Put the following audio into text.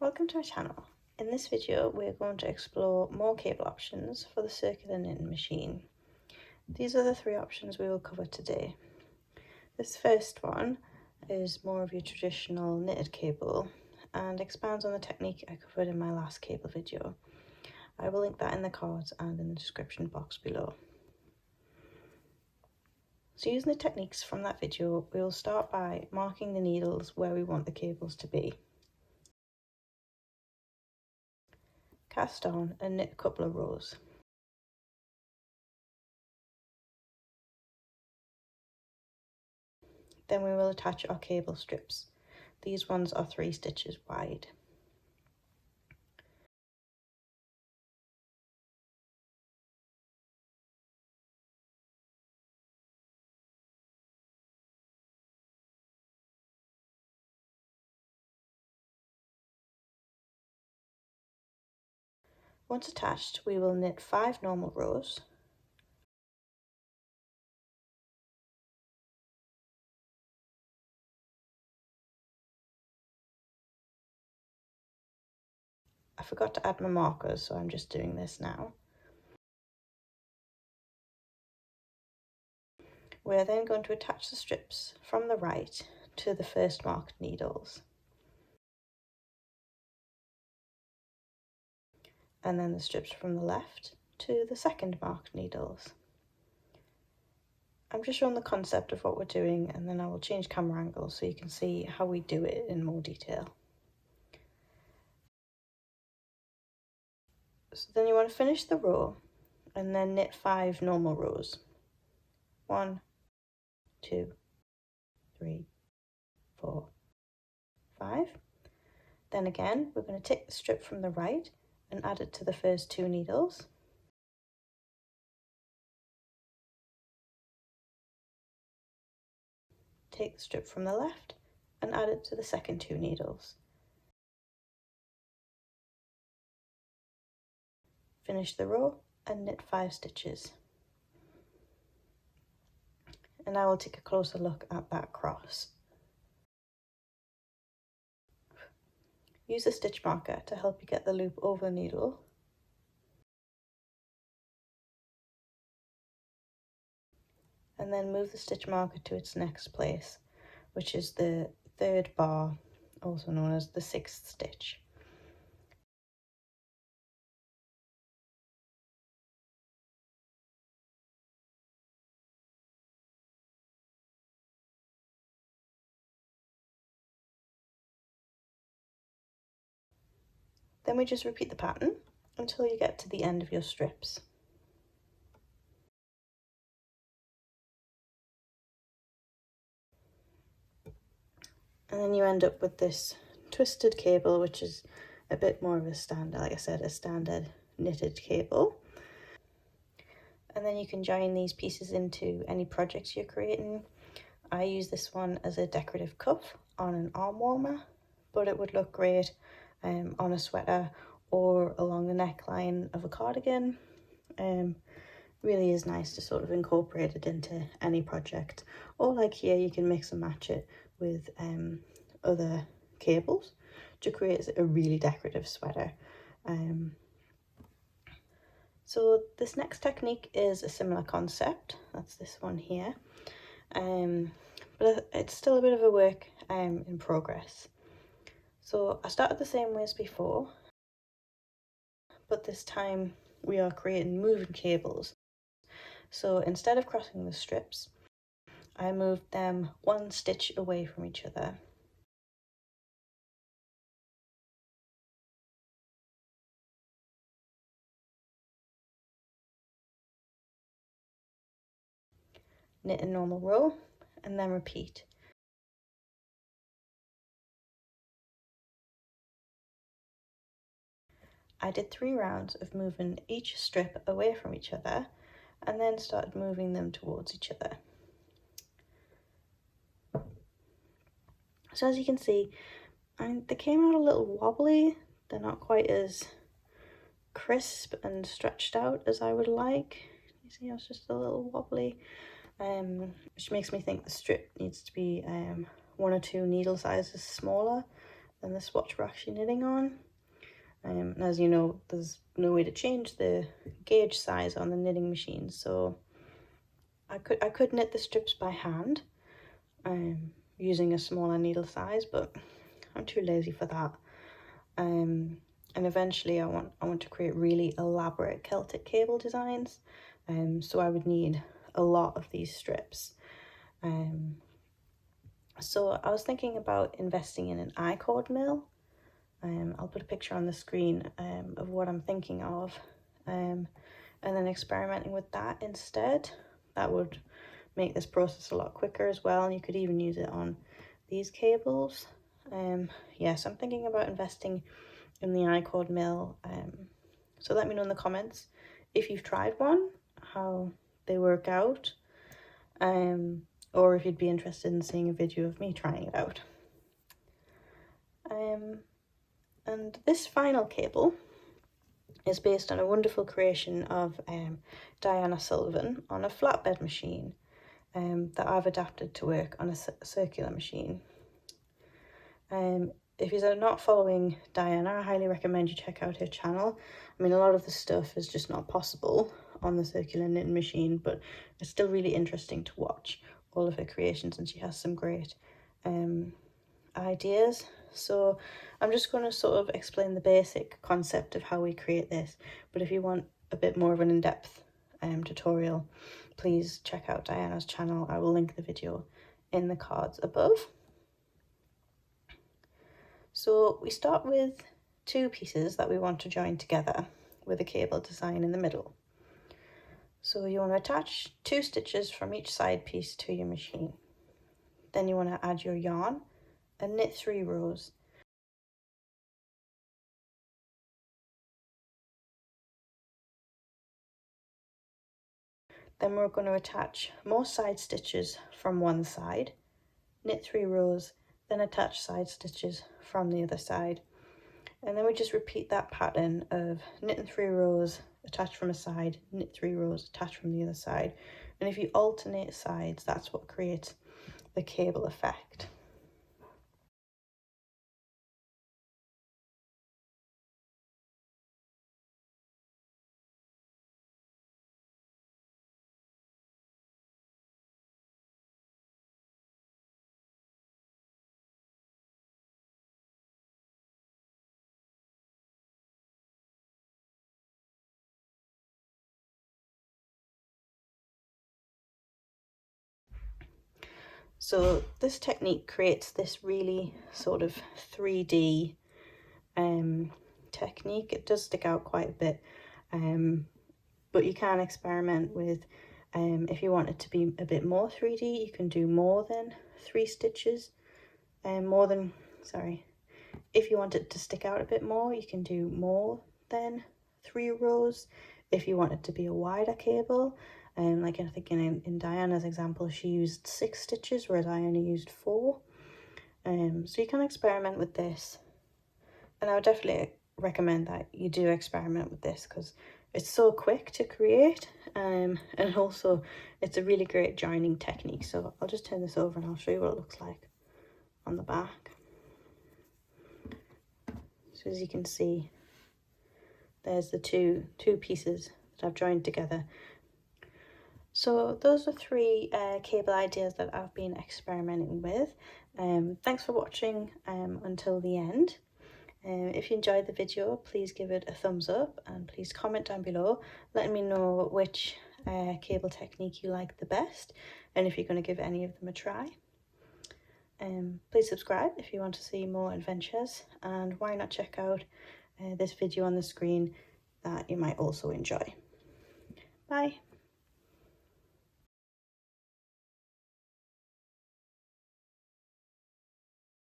Welcome to my channel. In this video we're going to explore more cable options for the circular knitting machine. These are the three options we will cover today. This first one is more of your traditional knitted cable and expands on the technique I covered in my last cable video. I will link that in the cards and in the description box below. So using the techniques from that video, we will start by marking the needles where we want the cables to be. Cast on and knit a couple of rows. Then we will attach our cable strips. These ones are 3 stitches wide. Once attached, we will knit 5 normal rows. I forgot to add my markers, so I'm just doing this now. We're then going to attach the strips from the right to the first marked needles. And then the strips from the left to the second marked needles. I'm just showing the concept of what we're doing, and then I will change camera angles so you can see how we do it in more detail. So then you want to finish the row and then knit 5 normal rows. 1, 2, 3, 4, 5. Then again, we're going to take the strip from the right and add it to the first 2 needles. Take the strip from the left and add it to the second 2 needles. Finish the row and knit 5 stitches. And I will take a closer look at that cross. Use a stitch marker to help you get the loop over the needle. And then move the stitch marker to its next place, which is the 3rd bar, also known as the 6th stitch. Then we just repeat the pattern until you get to the end of your strips. And then you end up with this twisted cable, which is a bit more of a standard, like I said, a standard knitted cable. And then you can join these pieces into any projects you're creating. I use this one as a decorative cuff on an arm warmer, but it would look great on a sweater or along the neckline of a cardigan. Really is nice to sort of incorporate it into any project, or like here you can mix and match it with other cables to create a really decorative sweater. So this next technique is a similar concept. That's this one here, but it's still a bit of a work in progress. So I started the same way as before, but this time we are creating moving cables. So instead of crossing the strips, I moved them 1 stitch away from each other. Knit a normal row and then repeat. I did 3 rounds of moving each strip away from each other and then started moving them towards each other. So as you can see, they came out a little wobbly. They're not quite as crisp and stretched out as I would like. You see, it's just a little wobbly, which makes me think the strip needs to be 1 or 2 needle sizes smaller than the swatch we're actually knitting on. And as you know, there's no way to change the gauge size on the knitting machine, so I could knit the strips by hand using a smaller needle size, but I'm too lazy for that. And eventually I want to create really elaborate Celtic cable designs, so I would need a lot of these strips. So I was thinking about investing in an I-cord mill. I'll put a picture on the screen of what I'm thinking of, and then experimenting with that instead. That would make this process a lot quicker as well, and you could even use it on these cables. Yeah, so I'm thinking about investing in the I-cord mill. So let me know in the comments if you've tried one, how they work out, or if you'd be interested in seeing a video of me trying it out. And this final cable is based on a wonderful creation of Diana Sullivan on a flatbed machine that I've adapted to work on a circular machine. If you're not following Diana, I highly recommend you check out her channel. I mean, a lot of the stuff is just not possible on the circular knitting machine, but it's still really interesting to watch all of her creations, and she has some great ideas. So I'm just going to sort of explain the basic concept of how we create this, but if you want a bit more of an in-depth tutorial, please check out Diana's channel. I will link the video in the cards above. So we start with two pieces that we want to join together with a cable design in the middle. So you want to attach 2 stitches from each side piece to your machine. Then you want to add your yarn and knit 3 rows. Then we're going to attach more side stitches from one side, knit 3 rows, then attach side stitches from the other side. And then we just repeat that pattern of knitting 3 rows, attach from a side, knit 3 rows, attach from the other side. And if you alternate sides, that's what creates the cable effect. So this technique creates this really sort of 3D technique. It does stick out quite a bit, but you can experiment with, if you want it to be a bit more 3D, you can do more than 3 stitches, if you want it to stick out a bit more, you can do more than 3 rows. If you want it to be a wider cable, like I think in Diana's example, she used 6 stitches, whereas I only used 4. So you can experiment with this, and I would definitely recommend that you do experiment with this because it's so quick to create, and also it's a really great joining technique. So I'll just turn this over and I'll show you what it looks like on the back. So as you can see, there's the two pieces that I've joined together. So those are 3 cable ideas that I've been experimenting with. Thanks for watching until the end. If you enjoyed the video, please give it a thumbs up and please comment down below letting me know which cable technique you like the best and if you're going to give any of them a try. Please subscribe if you want to see more adventures, and why not check out this video on the screen that you might also enjoy. Bye.